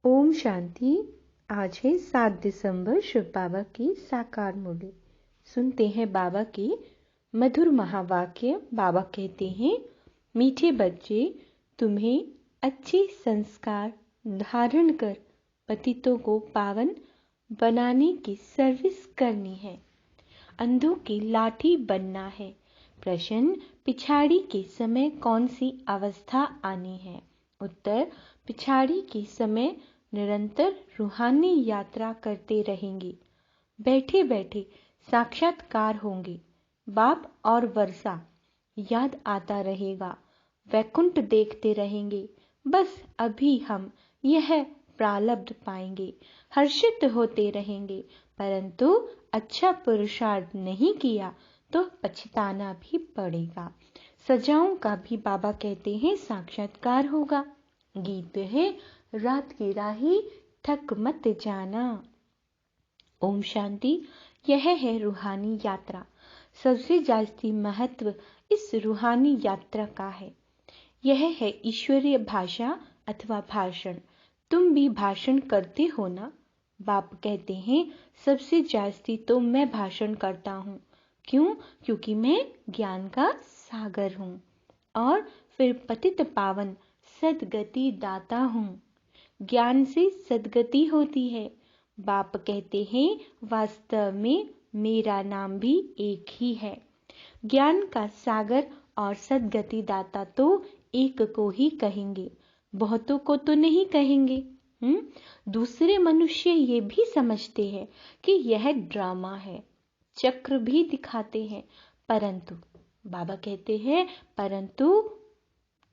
ओम शांति। आज है 7 दिसंबर, शिव बाबा की साकार मुरली। सुनते हैं बाबा के मधुर महावाक्य। बाबा कहते हैं, मीठे बच्चे, तुम्हें अच्छे संस्कार धारण कर पतितों को पावन बनाने की सर्विस करनी है। अंधों की लाठी बनना है। प्रश्न, पिछाड़ी के समय कौन सी अवस्था आनी है? उत्तर, पिछाड़ी के समय निरंतर रूहानी यात्रा करते रहेंगे। बैठे बैठे साक्षात्कार होंगे। बाप और वर्षा याद आता रहेगा। वैकुंठ देखते रहेंगे। बस अभी हम यह प्रारब्ध पाएंगे। हर्षित होते रहेंगे, परंतु अच्छा पुरुषार्थ नहीं किया तो पछताना भी पड़ेगा। सजाओं का भी बाबा कहते हैं साक्षात्कार होगा। गीत है, रात की राही थक मत जाना। ओम शांति। यह है रूहानी यात्रा। सबसे जास्ती महत्व इस रूहानी यात्रा का है। यह है ईश्वरीय भाषा अथवा भाषण। तुम भी भाषण करते हो ना? बाप कहते हैं, सबसे जास्ती तो मैं भाषण करता हूँ। क्यों? क्योंकि मैं ज्ञान का सागर हूँ और फिर पतित पावन सदगति दाता हूँ। ज्ञान से सदगति होती है। बाप कहते हैं, वास्तव में मेरा नाम भी एक ही है। ज्ञान का सागर और सदगति दाता तो एक को ही कहेंगे, बहुतों को तो नहीं कहेंगे। दूसरे मनुष्य ये भी समझते हैं कि यह ड्रामा है, चक्र भी दिखाते हैं, परंतु बाबा कहते हैं, परंतु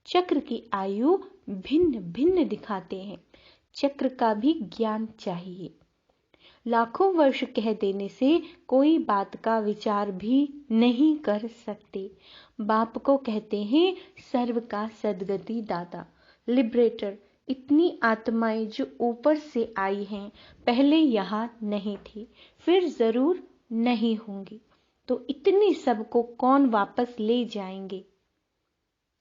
चक्र की आयु भिन्न भिन्न दिखाते हैं। चक्र का भी ज्ञान चाहिए। लाखों वर्ष कह देने से कोई बात का विचार भी नहीं कर सकते। बाप को कहते हैं, सर्व का सदगति दाता, लिबरेटर। इतनी आत्माएं जो ऊपर से आई हैं, पहले यहाँ नहीं थी, फिर जरूर नहीं होंगी, तो इतने सबको कौन वापस ले जाएंगे?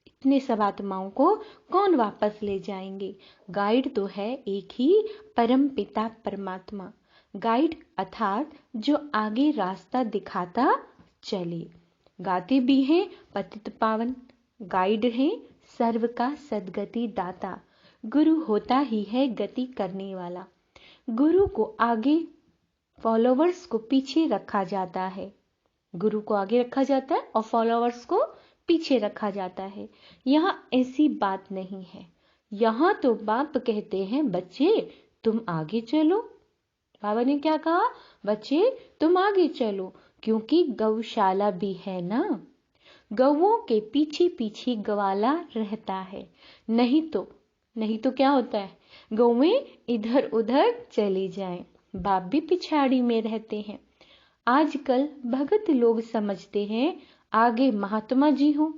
इतने सब आत्माओं को कौन वापस ले जाएंगे? गाइड तो है एक ही, परम पिता परमात्मा। गाइड अर्थात जो आगे रास्ता दिखाता चले। गाते भी हैं पतित पावन। गाइड हैं सर्व का सदगति दाता। गुरु होता ही है गति करने वाला। गुरु को आगे, फॉलोवर्स को पीछे रखा जाता है। गुरु को आगे रखा जाता है और फॉलोवर्स को पीछे रखा जाता है। यहाँ ऐसी बात नहीं है। यहाँ तो बाप कहते हैं, बच्चे तुम आगे चलो। बाबा ने क्या कहा? बच्चे तुम आगे चलो, क्योंकि गौशाला भी है ना। गौओं के पीछे पीछे ग्वाला रहता है। नहीं तो क्या होता है? गौएं इधर उधर चली जाएं। बाप भी पिछाड़ी में रहते हैं। आजकल भगत लोग समझते हैं आगे महात्मा जी हो।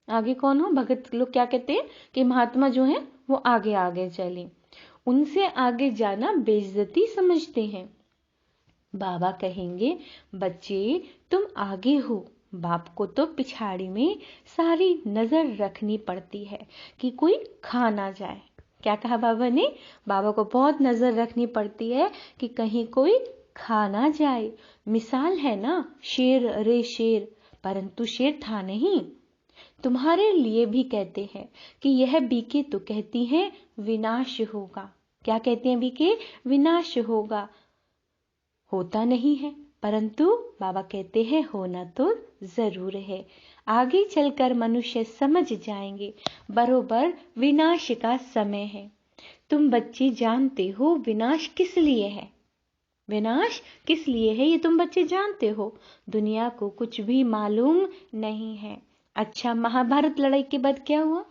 आगे कौन हो? भगत लोग क्या कहते हैं कि महात्मा जो हैं वो आगे आगे चले। उनसे आगे जाना बेइज्जती समझते हैं। बाबा कहेंगे, बच्चे तुम आगे हो। बाप को तो पिछाड़ी में सारी नजर रखनी पड़ती है कि कोई खा ना जाए। क्या कहा बाबा ने? बाबा को बहुत नजर रखनी पड़ती है कि कहीं कोई खा ना जाए। मिसाल है ना, शेर रे शेर, परंतु शेर था नहीं। तुम्हारे लिए भी कहते हैं कि यह बीके तो कहती हैं विनाश होगा। क्या कहते हैं बीके? विनाश होगा। होता नहीं है, परंतु बाबा कहते हैं होना तो जरूर है। आगे चलकर मनुष्य समझ जाएंगे बरोबर विनाश का समय है। तुम बच्चे जानते हो विनाश किस लिए है। विनाश किस लिए है ये तुम बच्चे जानते हो। दुनिया को कुछ भी मालूम नहीं है। अच्छा, महाभारत लड़ाई के बाद क्या हुआ?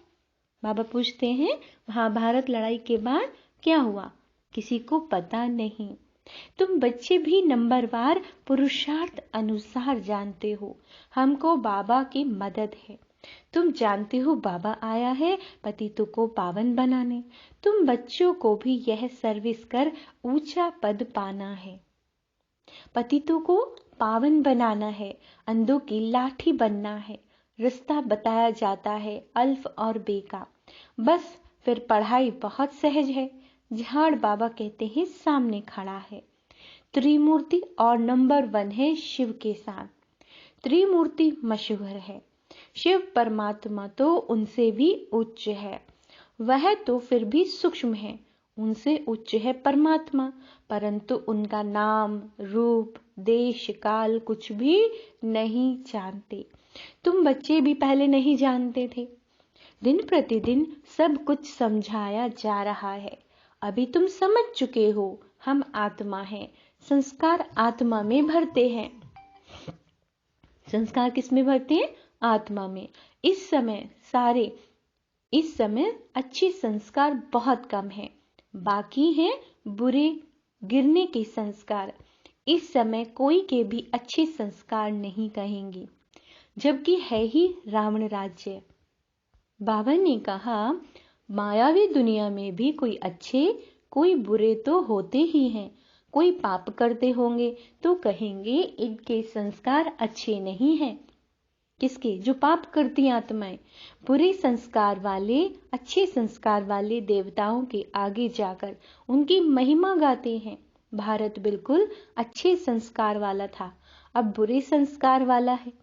बाबा पूछते हैं, महाभारत लड़ाई के बाद क्या हुआ? किसी को पता नहीं। तुम बच्चे भी नंबरवार पुरुषार्थ अनुसार जानते हो हमको बाबा की मदद है। तुम जानते हो बाबा आया है पतितों को पावन बनाने। तुम बच्चों को भी यह सर्विस कर ऊंचा पद पाना है। पतितों को पावन बनाना है, अंधों की लाठी बनना है। रास्ता बताया जाता है अल्फ और बे का। बस फिर पढ़ाई बहुत सहज है। झाड़ बाबा कहते हैं सामने खड़ा है। त्रिमूर्ति और नंबर 1 है शिव के साथ। त्रिमूर्ति मशहूर है, शिव परमात्मा तो उनसे भी उच्च है। वह तो फिर भी सूक्ष्म है, उनसे उच्च है परमात्मा, परंतु उनका नाम, रूप, देश, काल कुछ भी नहीं जानते। तुम बच्चे भी पहले नहीं जानते थे। दिन प्रतिदिन सब कुछ समझाया जा रहा है। अभी तुम समझ चुके हो, हम आत्मा हैं, संस्कार आत्मा में भरते हैं। संस्कार किस में भरते हैं? आत्मा में। इस समय अच्छे संस्कार बहुत कम हैं, बाकी हैं बुरे गिरने के संस्कार। इस समय कोई के भी अच्छे संस्कार नहीं कहेंगे, जबकि है ही रावण राज्य। बाबा ने कहा, मायावी दुनिया में भी कोई अच्छे कोई बुरे तो होते ही हैं। कोई पाप करते होंगे तो कहेंगे इनके संस्कार अच्छे नहीं हैं। किसके? जो पाप करती आत्माएं। बुरे संस्कार वाले अच्छे संस्कार वाले देवताओं के आगे जाकर उनकी महिमा गाते हैं। भारत बिल्कुल अच्छे संस्कार वाला था, अब बुरे संस्कार वाला है।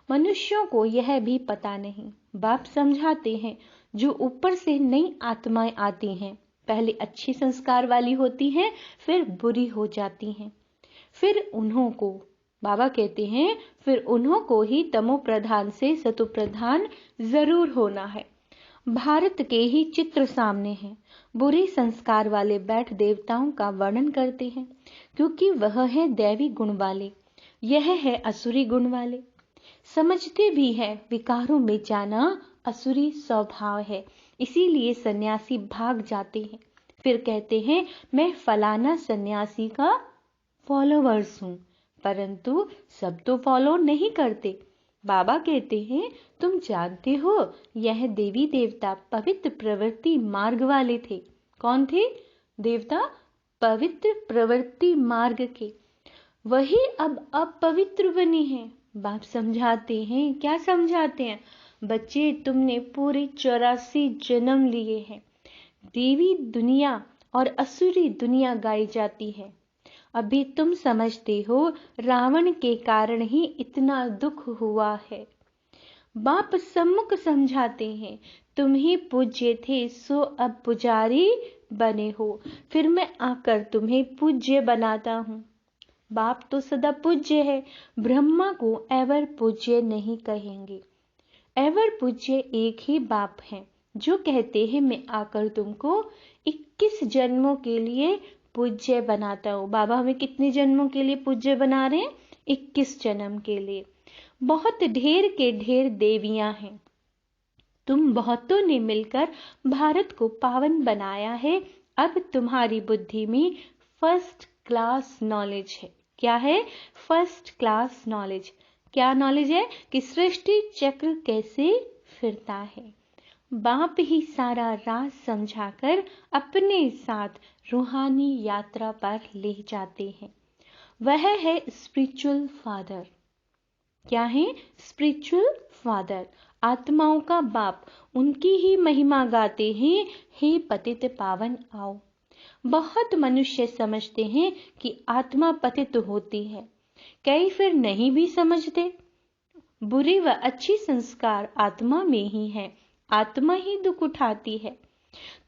मनुष्यों को यह भी पता नहीं। बाप समझाते हैं, जो ऊपर से नई आत्माएं आती हैं, पहले अच्छे संस्कार वाली होती हैं, फिर बुरी हो जाती हैं। फिर उन्हों को बाबा कहते हैं, फिर उन्हों को ही तमो प्रधान से सतो प्रधान जरूर होना है। भारत के ही चित्र सामने हैं। बुरे संस्कार वाले बैठ देवताओं का वर्णन करते हैं, क्योंकि वह है दैवी गुण वाले, यह है असुरी गुण वाले। समझते भी है विकारों में जाना असुरी स्वभाव है, इसीलिए सन्यासी भाग जाते हैं। फिर कहते हैं, मैं फलाना सन्यासी का फॉलोवर्स हूं, परंतु सब तो फॉलो नहीं करते। बाबा कहते हैं, तुम जानते हो यह देवी देवता पवित्र प्रवृत्ति मार्ग वाले थे। कौन थे? देवता पवित्र प्रवृत्ति मार्ग के, वही अब अपवित्र बने हैं। बाप समझाते हैं, क्या समझाते हैं? बच्चे, तुमने पूरे 84 जन्म लिए हैं। देवी दुनिया और असुरी दुनिया गाई जाती है। अभी तुम समझते हो, रावण के कारण ही इतना दुख हुआ है। बाप सम्मुख समझाते हैं, तुम ही पूज्य थे, सो अब पुजारी बने हो, फिर मैं आकर तुम्हें पूज्य बनाता हूँ। बाप तो सदा पूज्य है, ब्रह्मा को एवर पूज्य नहीं कहेंगे। एवर पूज्य एक ही बाप हैं, जो कहते हैं मैं आकर तुमको 21 जन्मों के लिए पूज्य बनाता हूँ। बाबा हमें कितने जन्मों के लिए पूज्य बना रहे हैं? 21 जन्म के लिए। बहुत ढेर के ढेर देवियां हैं। तुम बहुतों ने मिलकर भारत को पावन बनाया है। अब तुम्हारी बुद्धि में फर्स्ट क्लास नॉलेज है। क्या है? First class knowledge. क्या नॉलेज है? कि सृष्टि चक्र कैसे फिरता है। बाप ही सारा राज समझाकर अपने साथ रूहानी यात्रा पर ले जाते हैं। वह है स्पिरिचुअल फादर। क्या है? स्पिरिचुअल फादर, आत्माओं का बाप। उनकी ही महिमा गाते हैं, हे पतित पावन आओ। बहुत मनुष्य समझते हैं कि आत्मा पतित होती है, कई फिर नहीं भी समझते। बुरे व अच्छी संस्कार आत्मा में ही है, आत्मा ही दुख उठाती है।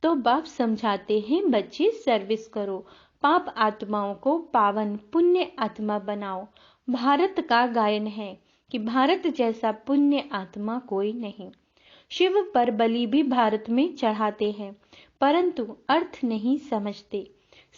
तो बाप समझाते हैं, बच्चे सर्विस करो, पाप आत्माओं को पावन पुण्य आत्मा बनाओ। भारत का गायन है कि भारत जैसा पुण्य आत्मा कोई नहीं। शिव पर बलि भी भारत में चढ़ाते हैं, परंतु अर्थ नहीं समझते।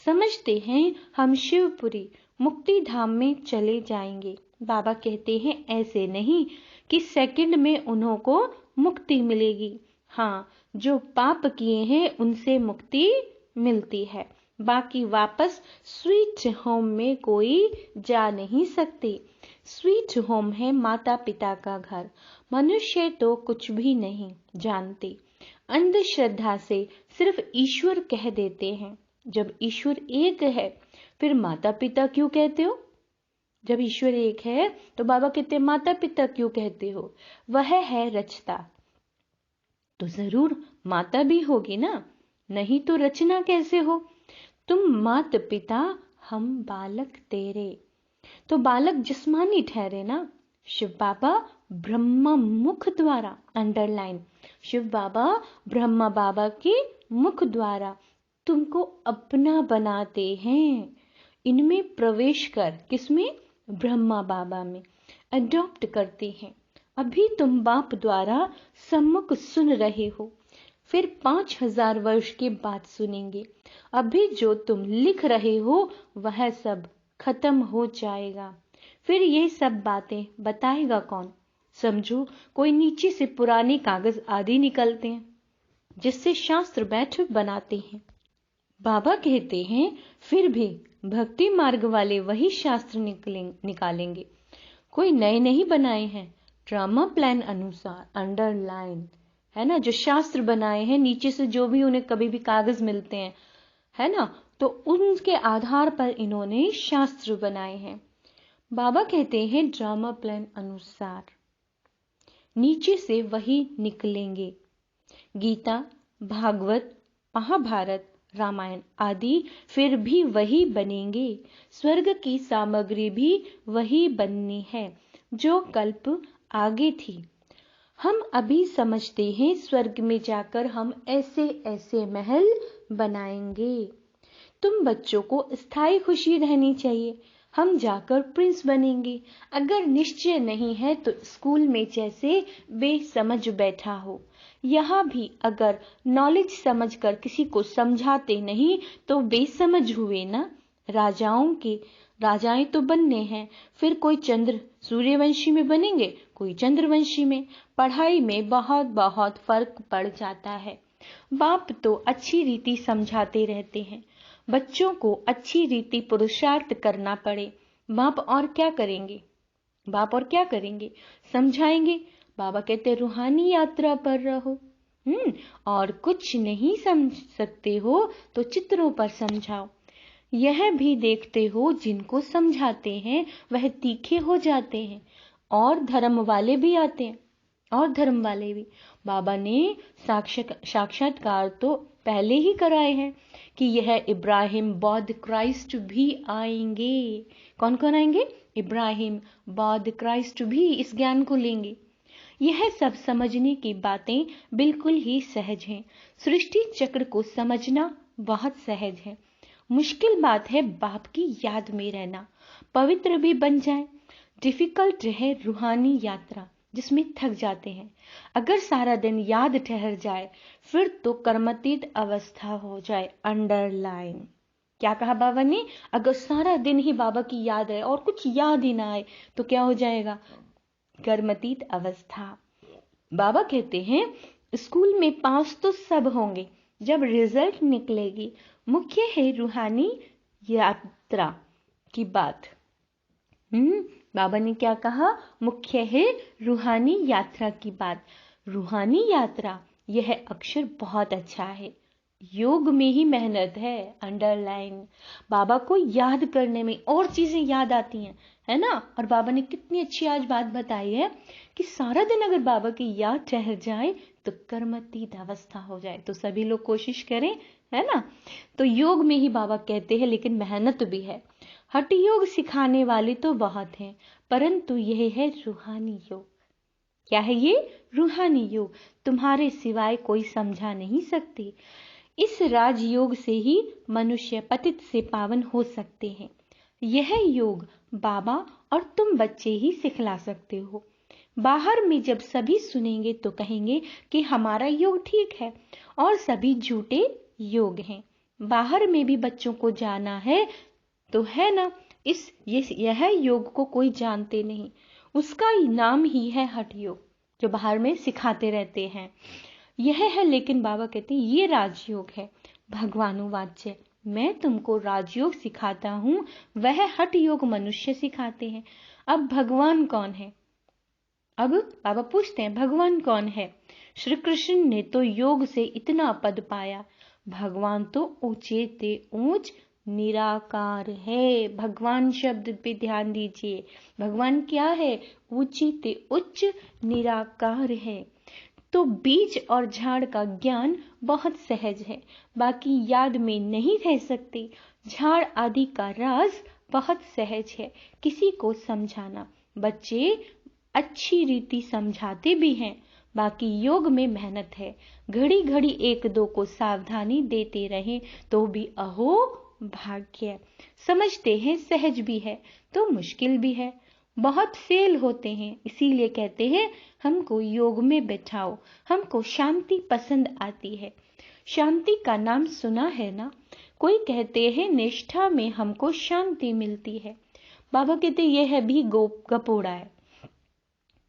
समझते हैं हम शिवपुरी मुक्ति धाम में चले जाएंगे। बाबा कहते हैं, ऐसे नहीं कि सेकंड में उन्हों को मुक्ति मिलेगी। हाँ, जो पाप किए हैं उनसे मुक्ति मिलती है, बाकी वापस स्वीट होम में कोई जा नहीं सकते। स्वीट होम है माता पिता का घर। मनुष्य तो कुछ भी नहीं जानते, अंधश्रद्धा से सिर्फ ईश्वर कह देते हैं। जब ईश्वर एक है, फिर माता पिता क्यों कहते हो? जब ईश्वर एक है तो बाबा कहते हैं माता पिता क्यों कहते हो? वह है रचता, तो जरूर माता भी होगी ना। नहीं तो रचना कैसे हो? तुम मात पिता हम बालक तेरे। तो बालक जिस्मानी ठहरे ना। शिव बाबा ब्रह्मा मुख द्वारा, अंडरलाइन, शिव बाबा ब्रह्मा बाबा के मुख द्वारा तुमको अपना बनाते हैं। इनमें प्रवेश कर, किसमें? ब्रह्मा बाबा में अडॉप्ट करते हैं। अभी तुम बाप द्वारा सम्मुख सुन रहे हो, फिर 5000 वर्ष के बाद सुनेंगे। अभी जो तुम लिख रहे हो वह सब खत्म हो जाएगा। फिर ये सब बातें बताएगा कौन? समझो कोई नीचे से पुराने कागज आदि निकलते हैं जिससे शास्त्र बैठक बनाते हैं। बाबा कहते हैं फिर भी भक्ति मार्ग वाले वही शास्त्र निकालेंगे, कोई नए नहीं बनाए हैं। ड्रामा प्लान अनुसार, अंडरलाइन, है ना, जो शास्त्र बनाए हैं नीचे से, जो भी उन्हें कभी भी कागज मिलते हैं, है ना, तो उनके आधार पर इन्होंने शास्त्र बनाए हैं। बाबा कहते हैं ड्रामा प्लान अनुसार नीचे से वही निकलेंगे। गीता, भागवत, महाभारत, रामायण आदि फिर भी वही बनेंगे। स्वर्ग की सामग्री भी वही बननी है जो कल्प आगे थी। हम अभी समझते हैं स्वर्ग में जाकर हम ऐसे ऐसे महल बनाएंगे। तुम बच्चों को स्थायी खुशी रहनी चाहिए, हम जाकर प्रिंस बनेंगे। अगर निश्चय नहीं है तो स्कूल में जैसे बेसमझ बैठा हो, यहाँ भी अगर नॉलेज समझकर किसी को समझाते नहीं तो बेसमझ हुए ना। राजाएं तो बनने हैं, फिर कोई सूर्यवंशी में बनेंगे, कोई चंद्रवंशी में। पढ़ाई में बहुत बहुत फर्क पड़ जाता है। बाप तो अच्छी रीति समझाते रहते हैं, बच्चों को अच्छी रीति पुरुषार्थ करना पड़े। बाप और क्या करेंगे? समझाएंगे। बाबा कहते रूहानी यात्रा पर रहो। और कुछ नहीं समझ सकते हो तो चित्रों पर समझाओ। यह भी देखते हो जिनको समझाते हैं वह तीखे हो जाते हैं, और धर्म वाले भी आते हैं, और धर्म वाले भी। बाबा ने साक्षात्कार तो पहले ही कराए हैं कि यह इब्राहिम, बौद्ध, क्राइस्ट भी आएंगे। कौन कौन आएंगे? इब्राहिम, बौद्ध, क्राइस्ट भी इस ज्ञान को लेंगे। यह सब समझने की बातें बिल्कुल ही सहज हैं। सृष्टि चक्र को समझना बहुत सहज है। मुश्किल बात है बाप की याद में रहना, पवित्र भी बन जाए। डिफिकल्ट है रूहानी यात्रा जिसमें थक जाते हैं। अगर सारा दिन याद ठहर जाए फिर तो कर्मातीत अवस्था हो जाए। अंडरलाइन, क्या कहा बाबा ने? अगर सारा दिन ही बाबा की याद है और कुछ याद ही ना आए तो क्या हो जाएगा? कर्मातीत अवस्था। बाबा कहते हैं स्कूल में पास तो सब होंगे, जब रिजल्ट निकलेगी मुख्य है रूहानी यात्रा की बात। बाबा ने क्या कहा? मुख्य है रूहानी यात्रा की बात। रूहानी यात्रा, यह अक्षर बहुत अच्छा है। योग में ही मेहनत है। अंडरलाइन। बाबा को याद करने में और चीजें याद आती हैं, है ना। और बाबा ने कितनी अच्छी आज बात बताई है कि सारा दिन अगर बाबा की याद ठहर जाए तो कर्मातीत अवस्था हो जाए। तो सभी लोग कोशिश करें, है ना। तो योग में ही बाबा कहते हैं लेकिन मेहनत भी है। हठ योग सिखाने वाले तो बहुत हैं, परंतु यह है रूहानी योग। क्या है ये? रूहानी योग। तुम्हारे सिवाय कोई समझा नहीं सकते। इस राजयोग से ही मनुष्य पतित से पावन हो सकते हैं। यह योग बाबा और तुम बच्चे ही सिखला सकते हो। बाहर में जब सभी सुनेंगे तो कहेंगे कि हमारा योग ठीक है और सभी झूठे योग हैं। बाहर में भी बच्चों को जाना है तो, है ना। यह योग को कोई जानते नहीं, उसका नाम ही है हठ योग, जो बाहर में सिखाते रहते हैं। यह है, लेकिन बाबा कहते हैं ये राजयोग है। भगवानुवाच्य, मैं तुमको राजयोग सिखाता हूं, वह हठ योग मनुष्य सिखाते हैं। अब भगवान कौन है? अब बाबा पूछते हैं भगवान कौन है? श्री कृष्ण ने तो योग से इतना पद पाया। भगवान तो ऊंचे ते ऊंच निराकार है। भगवान शब्द पे ध्यान दीजिए। भगवान क्या है? ऊंची ते उच्च निराकार है। तो बीज और झाड़ का ज्ञान बहुत सहज है, बाकी याद में नहीं रह सकते। झाड़ आदि का राज बहुत सहज है किसी को समझाना। बच्चे अच्छी रीति समझाते भी हैं, बाकी योग में मेहनत है। घड़ी घड़ी एक दो को सावधानी देते रहें तो भी अहो भाग्य। समझते हैं सहज भी है तो मुश्किल भी है, बहुत फेल होते हैं, इसीलिए कहते हैं हमको योग में बैठाओ। हमको शांति पसंद आती है। शांति का नाम सुना है ना? कोई कहते हैं निष्ठा में हमको शांति मिलती है। बाबा कहते यह है भी गपोड़ा है।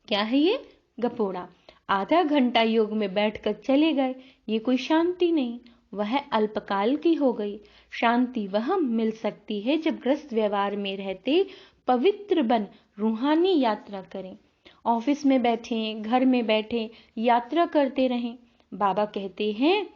क्या है ये? गपोड़ा। आधा घंटा योग में बैठकर चले गए, ये कोई शांति नहीं, वह अल्पकाल की हो गई। शांति वह मिल सकती है जब ग्रस्त व्यवहार में रहते पवित्र बन रूहानी यात्रा करें। ऑफिस में बैठे, घर में बैठे यात्रा करते रहें। बाबा कहते हैं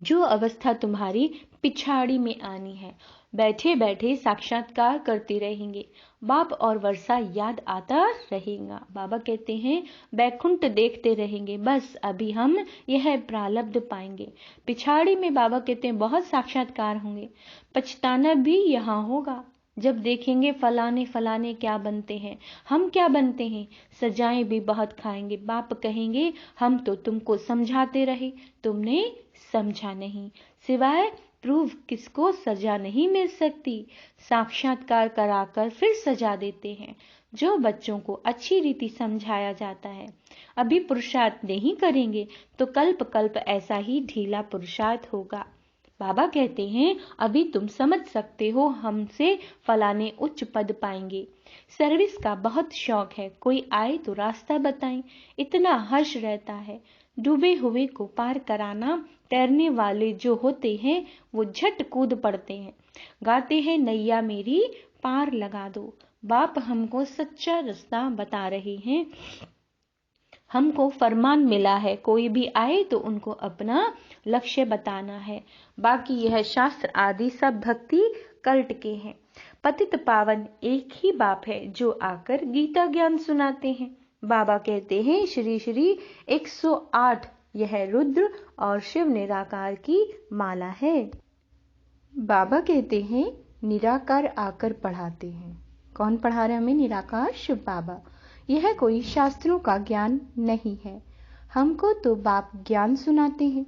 जो अवस्था तुम्हारी पिछाड़ी में आनी है, बैठे बैठे साक्षात्कार करते रहेंगे, बाप और वर्षा याद आता रहेगा। बाबा कहते हैं बैकुंठ देखते रहेंगे, बस अभी हम यह प्रारब्ध पाएंगे। पिछाड़ी में बाबा कहते हैं बहुत साक्षात्कार होंगे, पछताना भी यहाँ होगा जब देखेंगे फलाने फलाने क्या बनते हैं, हम क्या बनते हैं। सजाएं भी बहुत खाएंगे। बाप कहेंगे हम तो तुमको समझाते रहे, तुमने समझा नहीं। सिवाय प्रूव किसको सजा नहीं मिल सकती। साक्षात्कार कराकर फिर सजा देते हैं। जो बच्चों को अच्छी रीति समझाया जाता है, अभी पुरुषार्थ नहीं करेंगे तो कल्प कल्प ऐसा ही ढीला पुरुषार्थ होगा। बाबा कहते हैं अभी तुम समझ सकते हो, हमसे फलाने उच्च पद पाएंगे। सर्विस का बहुत शौक है, कोई आए तो रास्ता बताएं, इतना हर्ष रहता है। डूबे हुए को पार कराना, तैरने वाले जो होते हैं वो झट कूद पड़ते हैं, गाते हैं नैया मेरी पार लगा दो। बाप हमको सच्चा रास्ता बता रहे हैं। हमको फरमान मिला है, कोई भी आए तो उनको अपना लक्ष्य बताना है। बाकी यह शास्त्र आदि सब भक्ति कल्ट के हैं। पतित पावन एक ही बाप है जो आकर गीता ज्ञान सुनाते हैं। बाबा कहते हैं श्री श्री 108 यह रुद्र और शिव निराकार की माला है। बाबा कहते हैं निराकार आकर पढ़ाते हैं। कौन पढ़ा रहे हमें? निराकार शिव बाबा। यह कोई शास्त्रों का ज्ञान नहीं है, हमको तो बाप ज्ञान सुनाते हैं।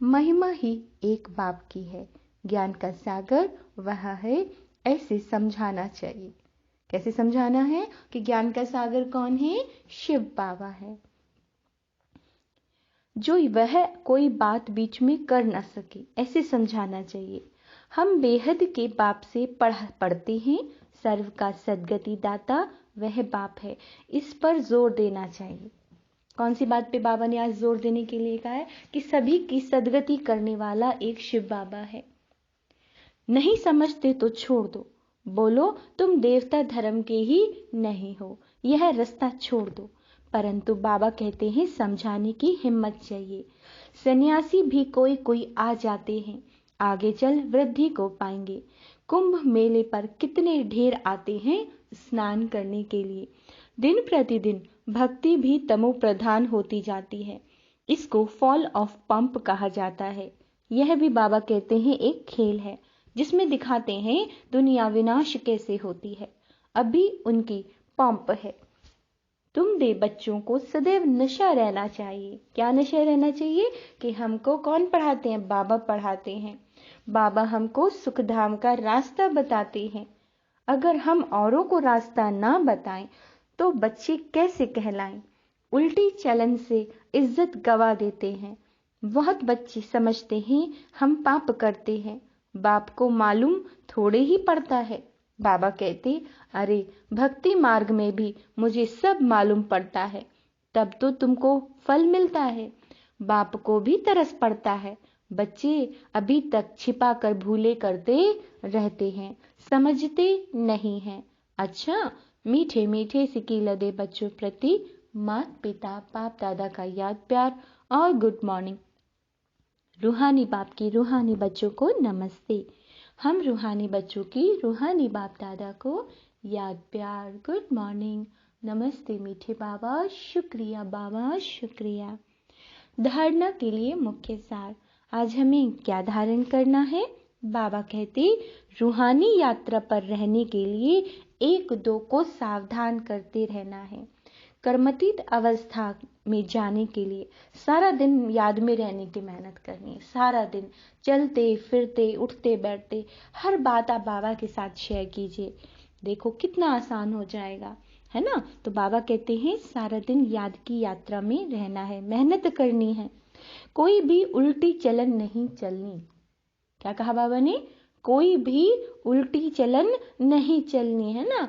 महिमा ही एक बाप की है, ज्ञान का सागर वह है, ऐसे समझाना चाहिए। कैसे समझाना है कि ज्ञान का सागर कौन है? शिव बाबा है, जो वह कोई बात बीच में कर ना सके, ऐसे समझाना चाहिए। हम बेहद के बाप से पढ़ते हैं। सर्व का सदगति दाता वह बाप है, इस पर जोर देना चाहिए। कौन सी बात पे बाबा ने आज जोर देने के लिए कहा है? कि सभी की सदगति करने वाला एक शिव बाबा है। नहीं समझते तो छोड़ दो, बोलो तुम देवता धर्म के ही नहीं हो, यह रास्ता छोड़ दो। परंतु बाबा कहते हैं समझाने की हिम्मत चाहिए। सन्यासी भी कोई कोई आ जाते हैं, आगे चल वृद्धि को पाएंगे। कुंभ मेले पर कितने ढेर आते हैं स्नान करने के लिए। दिन प्रतिदिन भक्ति भी तमो प्रधान होती जाती है, इसको फॉल ऑफ पंप कहा जाता है। यह भी बाबा कहते हैं एक खेल है, जिसमें दिखाते हैं दुनिया विनाश कैसे होती है। अभी उनकी पंप है। तुम दे बच्चों को सदैव नशा रहना चाहिए। क्या नशा रहना चाहिए? कि हमको कौन पढ़ाते हैं? बाबा पढ़ाते हैं। बाबा हमको सुखधाम का रास्ता बताते हैं। अगर हम औरों को रास्ता ना बताएं तो बच्चे कैसे कहलाएं? उल्टी चलन से इज्जत गवा देते हैं। बहुत बच्चे समझते हैं हम पाप करते हैं, बाप को मालूम थोड़े ही पड़ता है। बाबा कहते अरे भक्ति मार्ग में भी मुझे सब मालूम पड़ता है, तब तो तुमको फल मिलता है। बाप को भी तरस पड़ता है। बच्चे अभी तक छिपा कर भूले करते रहते हैं, समझते नहीं हैं। अच्छा, मीठे मीठे सिक्की लदे बच्चों प्रति माता पिता बाप दादा का याद प्यार और गुड मॉर्निंग। रूहानी बाप की रूहानी बच्चों को नमस्ते। हम रूहानी बच्चों की रूहानी बाप दादा को याद प्यार गुड मॉर्निंग नमस्ते। मीठे बाबा शुक्रिया, बाबा शुक्रिया। धारणा के लिए मुख्य सार। आज हमें क्या धारण करना है? बाबा कहते रूहानी यात्रा पर रहने के लिए 1-2 को सावधान करते रहना है। कर्मतीत अवस्था में जाने के लिए सारा दिन याद में रहने की मेहनत करनी है। सारा दिन चलते फिरते उठते बैठते हर बात आप बाबा के साथ शेयर कीजिए। देखो कितना आसान हो जाएगा, है ना। तो बाबा कहते हैं सारा दिन याद की यात्रा में रहना है, मेहनत करनी है। कोई भी उल्टी चलन नहीं चलनी। क्या कहा बाबा ने? कोई भी उल्टी चलन नहीं चलनी, है ना।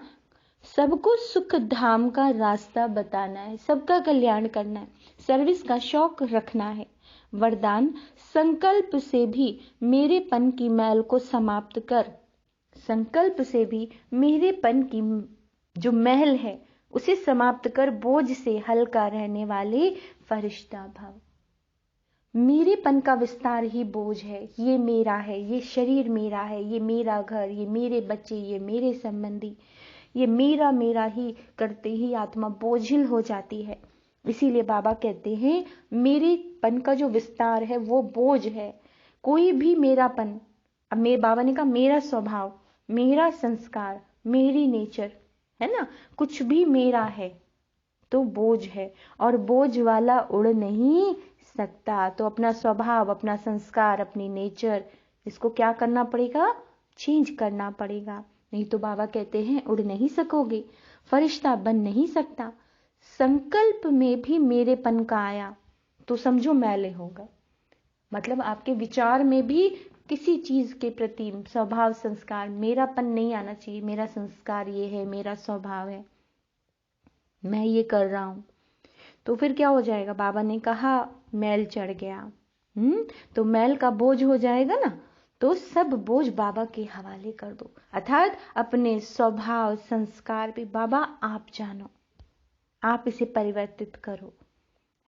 सबको सुख धाम का रास्ता बताना है, सबका कल्याण करना है, सर्विस का शौक रखना है। वरदान, संकल्प से भी मेरेपन की मैल को समाप्त कर। संकल्प से भी मेरेपन की जो महल है उसे समाप्त कर बोझ से हल्का रहने वाले फरिश्ता भव। मेरेपन का विस्तार ही बोझ है। ये मेरा है, ये शरीर मेरा है, ये मेरा घर, ये मेरे बच्चे, ये मेरे संबंधी, ये मेरा मेरा ही करते ही आत्मा बोझिल हो जाती है। इसीलिए बाबा कहते हैं मेरेपन का जो विस्तार है वो बोझ है। कोई भी मेरापन, अब मेरे बाबा ने कहा मेरा स्वभाव, मेरा संस्कार, मेरी नेचर, है ना, कुछ भी मेरा है तो बोझ है, और बोझ वाला उड़ नहीं सकता। तो अपना स्वभाव, अपना संस्कार, अपनी नेचर, इसको क्या करना पड़ेगा? चेंज करना पड़ेगा। नहीं तो बाबा कहते हैं उड़ नहीं सकोगे, फरिश्ता बन नहीं सकता। संकल्प में भी मेरेपन का आया तो समझो मैले होगा। मतलब आपके विचार में भी किसी चीज के प्रति स्वभाव संस्कार मेरापन नहीं आना चाहिए। मेरा संस्कार ये है, मेरा स्वभाव है, मैं ये कर रहा हूं, तो फिर क्या हो जाएगा? बाबा ने कहा मैल चढ़ गया, तो मैल का बोझ हो जाएगा ना। तो सब बोझ बाबा के हवाले कर दो, अर्थात अपने स्वभाव संस्कार भी बाबा आप जानो, आप इसे परिवर्तित करो,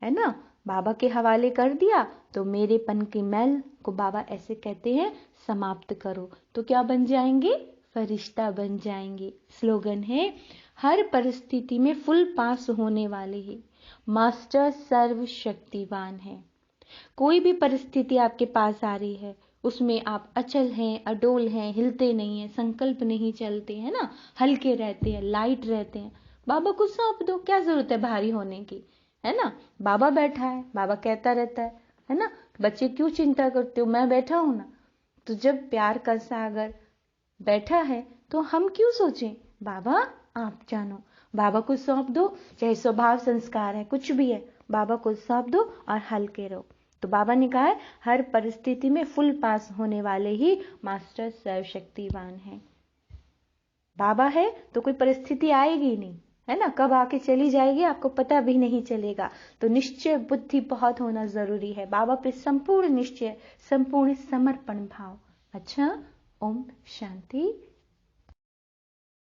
है ना। बाबा के हवाले कर दिया तो मेरेपन की मैल को बाबा ऐसे कहते हैं समाप्त करो। तो क्या बन जाएंगे? फरिश्ता बन जाएंगे। स्लोगन है हर परिस्थिति में फुल पास होने वाले ही मास्टर सर्वशक्तिवान है। कोई भी परिस्थिति आपके पास आ रही है उसमें आप अचल हैं, अडोल हैं, हिलते नहीं हैं, संकल्प नहीं चलते, है ना, हल्के रहते हैं, लाइट रहते हैं, बाबा को सौंप दो। क्या जरूरत है भारी होने की, है ना। बाबा बैठा है, बाबा कहता रहता है ना। बच्चे क्यों चिंता करते हो, मैं बैठा हूं ना। तो जब प्यार का सागर बैठा है तो हम क्यों सोचें? बाबा आप जानो, बाबा को सौंप दो। चाहे स्वभाव संस्कार है, कुछ भी है, बाबा को सौंप दो और हल्के रहो। तो बाबा ने कहा है हर परिस्थिति में फुल पास होने वाले ही मास्टर सर्वशक्तिवान है। बाबा है तो कोई परिस्थिति आएगी नहीं, है ना। कब आके चली जाएगी आपको पता भी नहीं चलेगा। तो निश्चय बुद्धि बहुत होना जरूरी है। बाबा पे संपूर्ण निश्चय, संपूर्ण समर्पण भाव। अच्छा, ओम शांति।